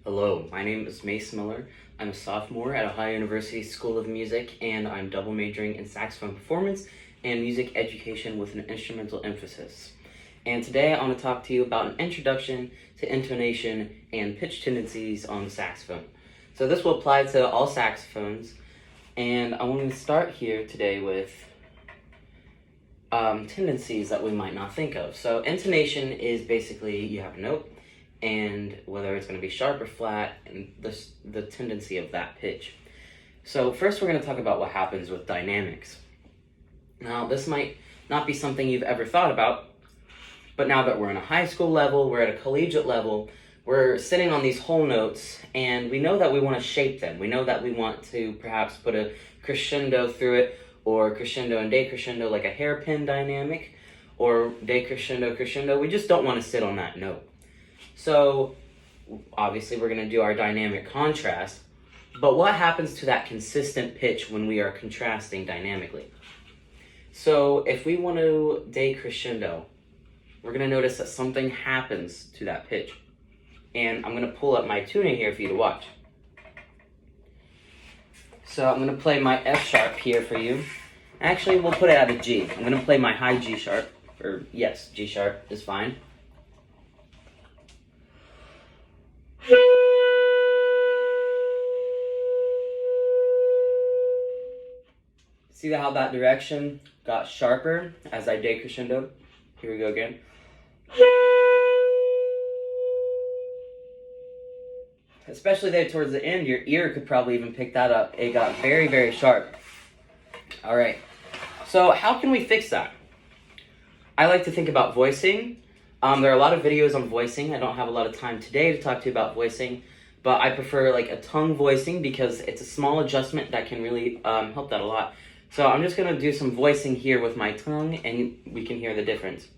Hello, my name is Mace Miller. I'm a sophomore at Ohio University School of Music, and I'm double majoring in saxophone performance and music education with an instrumental emphasis. And today I want to talk to you about an introduction to intonation and pitch tendencies on the saxophone. So this will apply to all saxophones, and I want to start here today with tendencies that we might not think of. So intonation is basically you have a note, and whether it's going to be sharp or flat, and the tendency of that pitch. So first we're going to talk about what happens with dynamics. Now this might not be something you've ever thought about, but now that we're in a high school level, we're at a collegiate level, we're sitting on these whole notes, and we know that we want to shape them. We know that we want to perhaps put a crescendo through it, or crescendo and decrescendo like a hairpin dynamic, or decrescendo, crescendo. We just don't want to sit on that note. So obviously we're going to do our dynamic contrast, but what happens to that consistent pitch when we are contrasting dynamically? So if we want to decrescendo, we're going to notice that something happens to that pitch. And I'm going to pull up my tuning here for you to watch. So I'm going to play my F sharp here for you. Actually, we'll put it at a G. I'm going to play my high G sharp, or yes, G sharp is fine. See how that direction got sharper as I decrescendoed? Here we go again. Especially there towards the end, your ear could probably even pick that up. It got very, very sharp. All right, so how can we fix that? I like to think about voicing. There are a lot of videos on voicing. I don't have a lot of time today to talk to you about voicing, but I prefer like a tongue voicing because it's a small adjustment that can really help that a lot. So I'm just going to do some voicing here with my tongue, and we can hear the difference.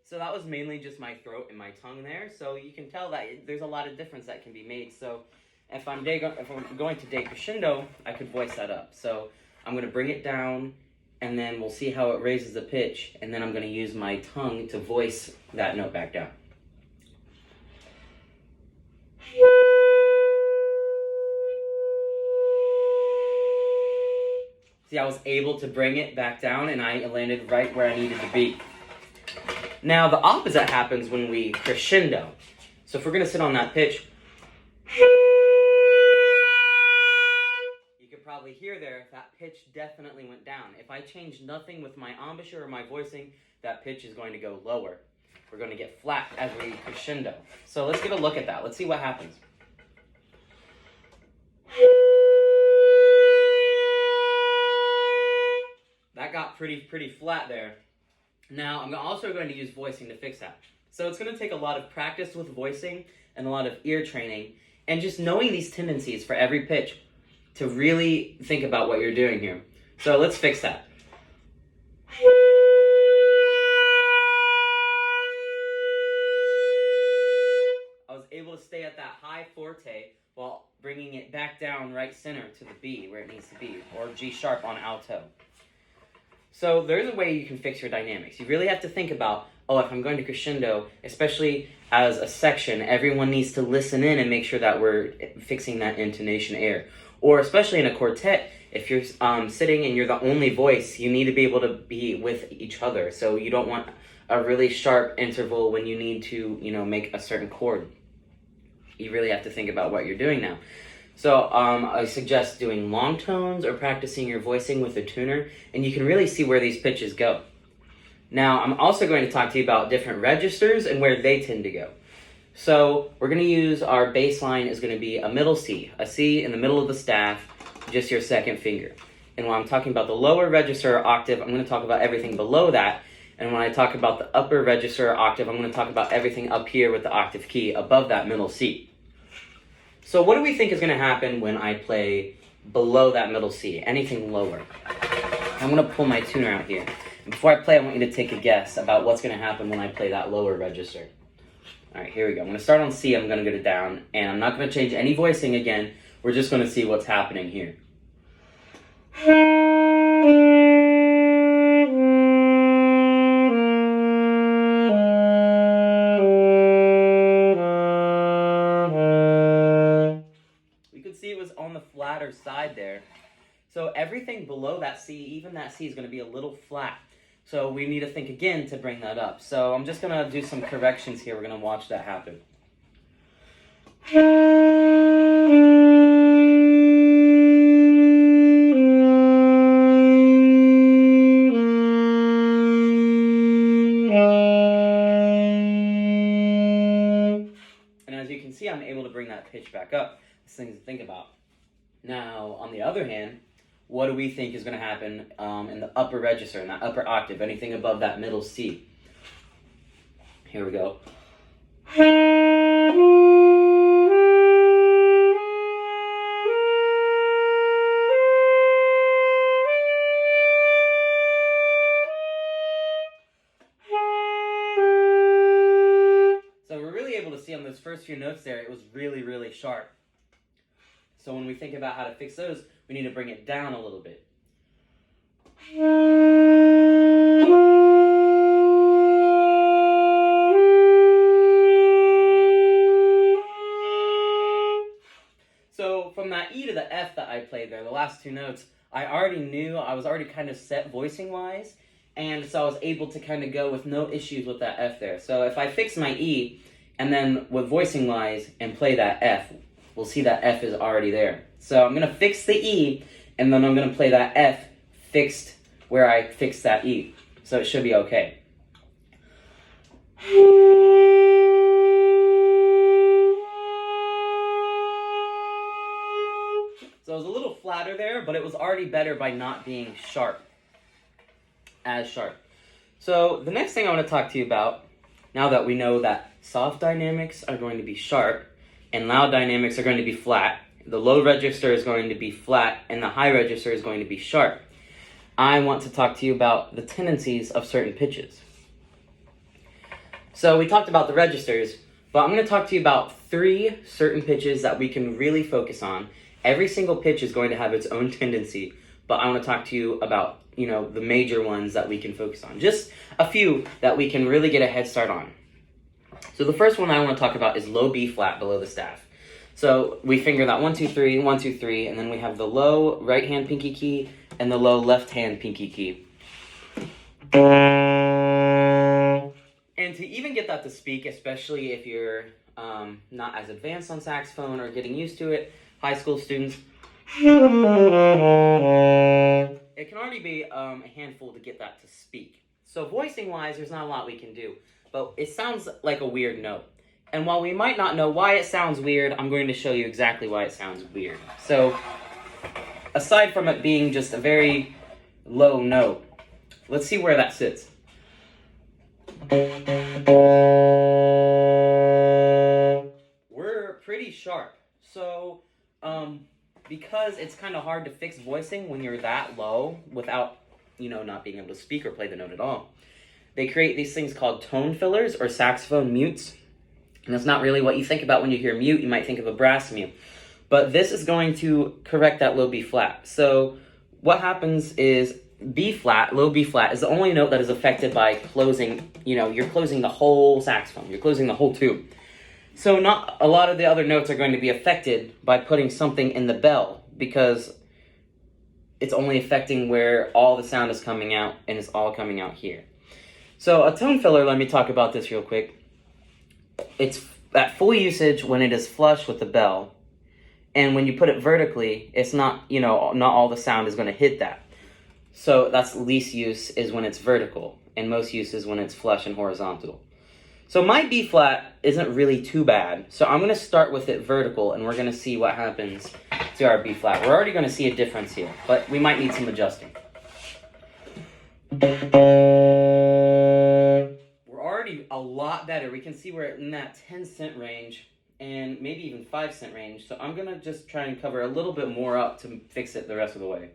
So that was mainly just my throat and my tongue there. So you can tell that there's a lot of difference that can be made. So if I'm going to decrescendo, I could voice that up. So I'm going to bring it down, and then we'll see how it raises the pitch, and then I'm going to use my tongue to voice that note back down. See, I was able to bring it back down, and I landed right where I needed to be. Now, the opposite happens when we crescendo. So if we're going to sit on that pitch, you could probably hear there, that pitch definitely went down. If I change nothing with my embouchure or my voicing, that pitch is going to go lower. We're going to get flat as we crescendo. So let's get a look at that. Let's see what happens. That got pretty flat there. Now, I'm also going to use voicing to fix that. So it's going to take a lot of practice with voicing and a lot of ear training and just knowing these tendencies for every pitch to really think about what you're doing here. So let's fix that. I was able to stay at that high forte while bringing it back down right center to the B where it needs to be, or G sharp on alto. So there's a way you can fix your dynamics. You really have to think about, oh, if I'm going to crescendo, especially as a section, everyone needs to listen in and make sure that we're fixing that intonation air. Or especially in a quartet, if you're sitting and you're the only voice, you need to be able to be with each other. So you don't want a really sharp interval when you need to, make a certain chord. You really have to think about what you're doing now. So I suggest doing long tones or practicing your voicing with a tuner, and you can really see where these pitches go. Now, I'm also going to talk to you about different registers and where they tend to go. So we're going to use our bass line is going to be a middle C, a C in the middle of the staff, just your second finger. And when I'm talking about the lower register or octave, I'm going to talk about everything below that. And when I talk about the upper register or octave, I'm going to talk about everything up here with the octave key above that middle C. So what do we think is going to happen when I play below that middle C, anything lower? I'm going to pull my tuner out here. And before I play, I want you to take a guess about what's going to happen when I play that lower register. All right, here we go. I'm going to start on C, I'm going to go to down, and I'm not going to change any voicing again. We're just going to see what's happening here. side there. So everything below that C, even that C, is going to be a little flat. So we need to think again to bring that up. So I'm just going to do some corrections here. We're going to watch that happen. And as you can see, I'm able to bring that pitch back up. It's things to think about. Now, on the other hand, what do we think is going to happen in the upper register, in that upper octave, anything above that middle C? Here we go. So we're really able to see on those first few notes there, it was really, really sharp. So when we think about how to fix those, we need to bring it down a little bit. So from that E to the F that I played there, the last two notes, I already knew, I was already kind of set voicing-wise, and so I was able to kind of go with no issues with that F there. So if I fix my E, and then with voicing-wise, and play that F, we'll see that F is already there. So I'm going to fix the E, and then I'm going to play that F fixed where I fixed that E. So it should be okay. So it was a little flatter there, but it was already better by not being sharp. As sharp. So the next thing I want to talk to you about, now that we know that soft dynamics are going to be sharp, and loud dynamics are going to be flat, the low register is going to be flat, and the high register is going to be sharp, I want to talk to you about the tendencies of certain pitches. So we talked about the registers, but I'm going to talk to you about 3 certain pitches that we can really focus on. Every single pitch is going to have its own tendency, but I want to talk to you about, the major ones that we can focus on. Just a few that we can really get a head start on. So the first one I want to talk about is low B flat below the staff. So we finger that 1, 2, 3, 1, 2, 3, and then we have the low right hand pinky key and the low left hand pinky key. And to even get that to speak, especially if you're not as advanced on saxophone or getting used to it, high school students, it can already be a handful to get that to speak. So voicing-wise, there's not a lot we can do, but it sounds like a weird note. And while we might not know why it sounds weird, I'm going to show you exactly why it sounds weird. So, aside from it being just a very low note, let's see where that sits. We're pretty sharp. So, because it's kind of hard to fix voicing when you're that low without, not being able to speak or play the note at all, they create these things called tone fillers or saxophone mutes. And that's not really what you think about when you hear mute. You might think of a brass mute. But this is going to correct that low B flat. So what happens is B flat, low B flat, is the only note that is affected by closing, you're closing the whole saxophone. You're closing the whole tube. So not a lot of the other notes are going to be affected by putting something in the bell because it's only affecting where all the sound is coming out, and it's all coming out here. So a tone filler, let me talk about this real quick. It's at full usage when it is flush with the bell, and when you put it vertically, it's not, not all the sound is going to hit that. So that's least use is when it's vertical, and most use is when it's flush and horizontal. So my B flat isn't really too bad, so I'm going to start with it vertical, and we're going to see what happens to our B flat. We're already going to see a difference here, but we might need some adjusting. A lot better. We can see we're in that 10-cent range and maybe even 5-cent range. So I'm going to just try and cover a little bit more up to fix it the rest of the way.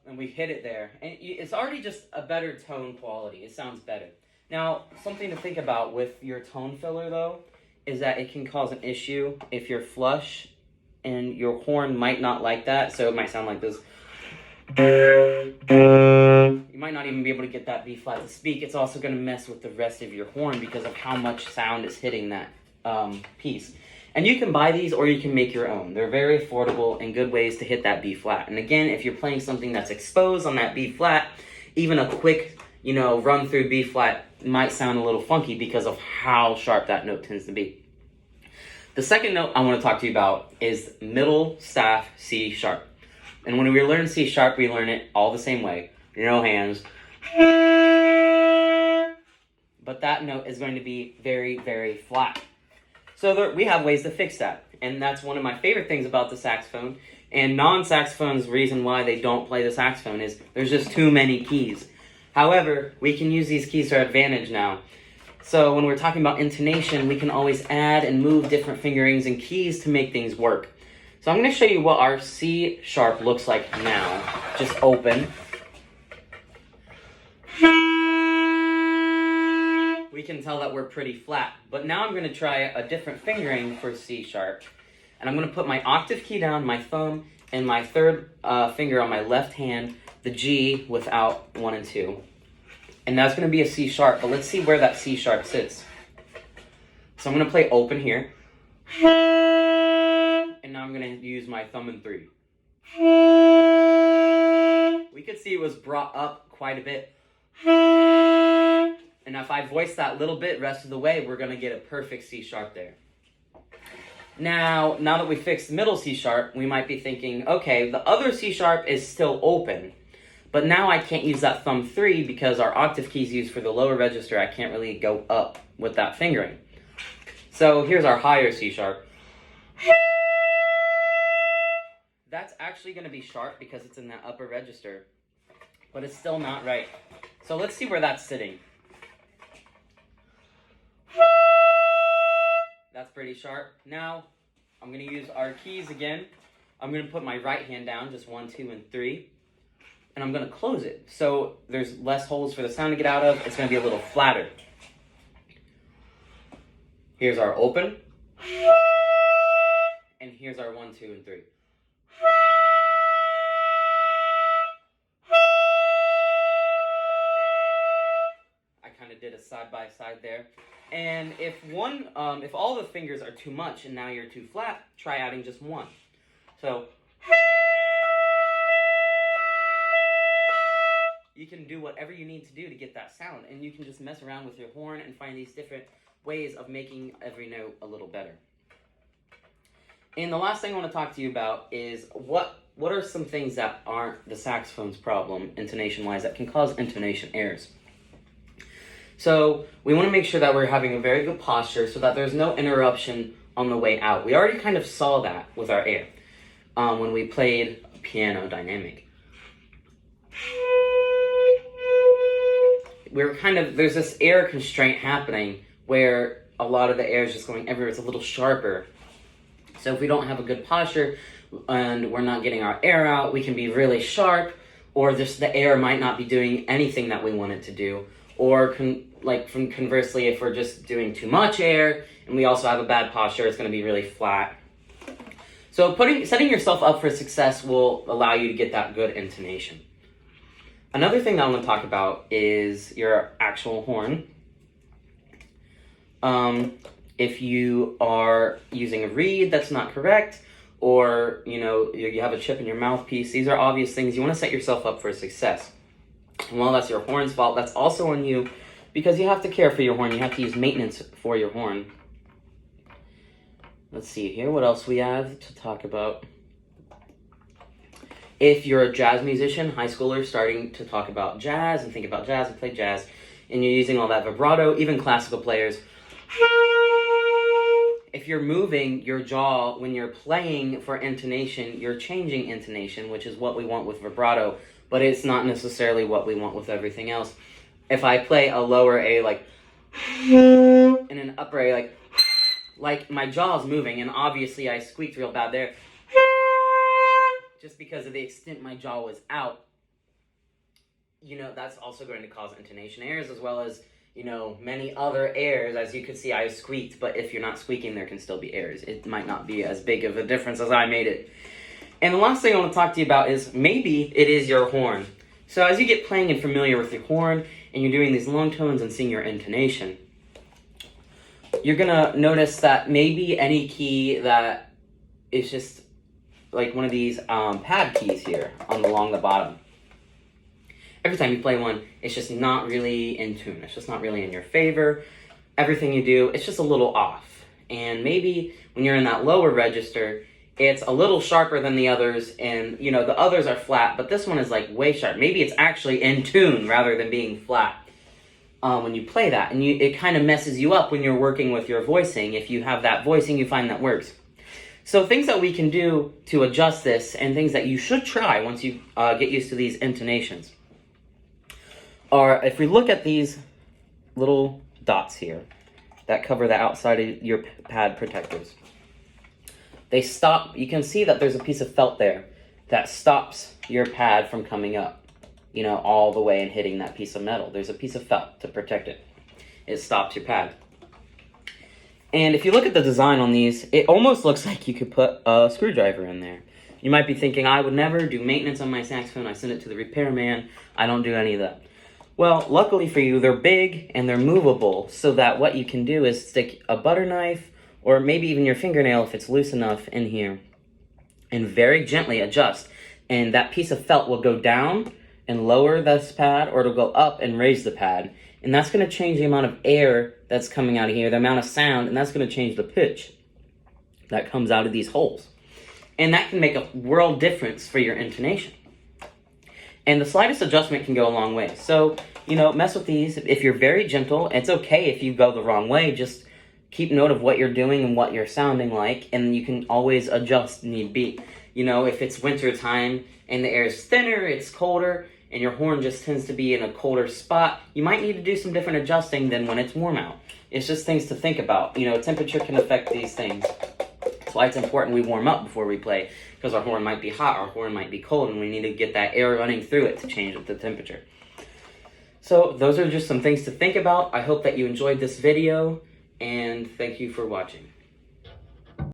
And we hit it there. And it's already just a better tone quality. It sounds better. Now, something to think about with your tone filler, though, is that it can cause an issue if you're flush and your horn might not like that. So it might sound like this. You might not even be able to get that B flat to speak. It's also going to mess with the rest of your horn because of how much sound is hitting that piece. And you can buy these or you can make your own. They're very affordable and good ways to hit that B flat. And again, if you're playing something that's exposed on that B flat, even a quick, run through B flat might sound a little funky because of how sharp that note tends to be. The second note I want to talk to you about is middle staff C sharp. And when we learn C sharp, we learn it all the same way. No hands. But that note is going to be very, very flat. So we have ways to fix that. And that's one of my favorite things about the saxophone. And non-saxophones, reason why they don't play the saxophone is there's just too many keys. However, we can use these keys to our advantage now. So when we're talking about intonation, we can always add and move different fingerings and keys to make things work. So I'm going to show you what our C sharp looks like now. Just open. We can tell that we're pretty flat. But now I'm going to try a different fingering for C sharp. And I'm going to put my octave key down, my thumb, and my third finger on my left hand, the G without 1 and 2. And that's going to be a C sharp, but let's see where that C sharp sits. So I'm going to play open here. And now I'm going to use my thumb and 3. We could see it was brought up quite a bit. And if I voice that little bit rest of the way, we're going to get a perfect C sharp there. Now that we fixed middle C sharp, we might be thinking, okay, the other C sharp is still open. But now I can't use that thumb 3 because our octave key is used for the lower register. I can't really go up with that fingering. So here's our higher C sharp. That's actually going to be sharp because it's in that upper register. But it's still not right. So let's see where that's sitting. That's pretty sharp. Now, I'm going to use our keys again. I'm going to put my right hand down, just 1, 2, and 3. And I'm going to close it. So there's less holes for the sound to get out of. It's going to be a little flatter. Here's our open. And here's our 1, 2, and 3. I kind of did a side by side there. And if all the fingers are too much and now you're too flat, try adding just 1. So you can do whatever you need to do to get that sound, and you can just mess around with your horn and find these different ways of making every note a little better. And the last thing I want to talk to you about is what are some things that aren't the saxophone's problem, intonation-wise, that can cause intonation errors. So we want to make sure that we're having a very good posture so that there's no interruption on the way out. We already kind of saw that with our air when we played piano dynamic. There's this air constraint happening where a lot of the air is just going everywhere. It's a little sharper. So if we don't have a good posture and we're not getting our air out, we can be really sharp, or just the air might not be doing anything that we want it to do. Or conversely, if we're just doing too much air and we also have a bad posture, it's going to be really flat. So setting yourself up for success will allow you to get that good intonation. Another thing that I want to talk about is your actual horn. If you are using a reed that's not correct, or you have a chip in your mouthpiece, these are obvious things. You want to set yourself up for success. And while that's your horn's fault, that's also on you because you have to care for your horn. You have to use maintenance for your horn. Let's see here what else we have to talk about. If you're a jazz musician, high schoolers starting to talk about jazz and think about jazz and play jazz, and you're using all that vibrato, even classical players, if you're moving your jaw when you're playing for intonation, you're changing intonation, which is what we want with vibrato, but it's not necessarily what we want with everything else. If I play a lower A and an upper A like my jaw's moving, and obviously I squeaked real bad there, just because of the extent my jaw was out, that's also going to cause intonation errors, as well as, many other errors. As you could see, I squeaked, but if you're not squeaking, there can still be errors. It might not be as big of a difference as I made it. And the last thing I want to talk to you about is maybe it is your horn. So as you get playing and familiar with your horn, and you're doing these long tones and seeing your intonation, you're gonna notice that maybe any key that is just like one of these pad keys here along the bottom. Every time you play one, it's just not really in tune. It's just not really in your favor. Everything you do, it's just a little off. And maybe when you're in that lower register, it's a little sharper than the others, and you know, the others are flat, but this one is like way sharp. Maybe it's actually in tune rather than being flat when you play that. And it kind of messes you up when you're working with your voicing. If you have that voicing, you find that works. So things that we can do to adjust this, and things that you should try once you get used to these intonations, are if we look at these little dots here that cover the outside of your pad protectors. They stop, you can see that there's a piece of felt there that stops your pad from coming up, you know, all the way and hitting that piece of metal. There's a piece of felt to protect it. It stops your pad. And if you look at the design on these, it almost looks like you could put a screwdriver in there. You might be thinking, I would never do maintenance on my saxophone. I send it to the repairman. I don't do any of that. Well, luckily for you, they're big and they're movable, so that what you can do is stick a butter knife, or maybe even your fingernail if it's loose enough in here, and very gently adjust. And that piece of felt will go down and lower this pad, or it'll go up and raise the pad. And that's going to change the amount of air that's coming out of here, the amount of sound, and that's going to change the pitch that comes out of these holes. And that can make a world difference for your intonation. And the slightest adjustment can go a long way. So, you know, mess with these. If you're very gentle, it's okay if you go the wrong way. Just keep note of what you're doing and what you're sounding like, and you can always adjust need be. You know, if it's winter time and the air is thinner, it's colder, and your horn just tends to be in a colder spot, you might need to do some different adjusting than when it's warm out. It's just things to think about. You know, temperature can affect these things. That's why it's important we warm up before we play, because our horn might be hot, our horn might be cold, and we need to get that air running through it to change the temperature. So those are just some things to think about. I hope that you enjoyed this video, and thank you for watching.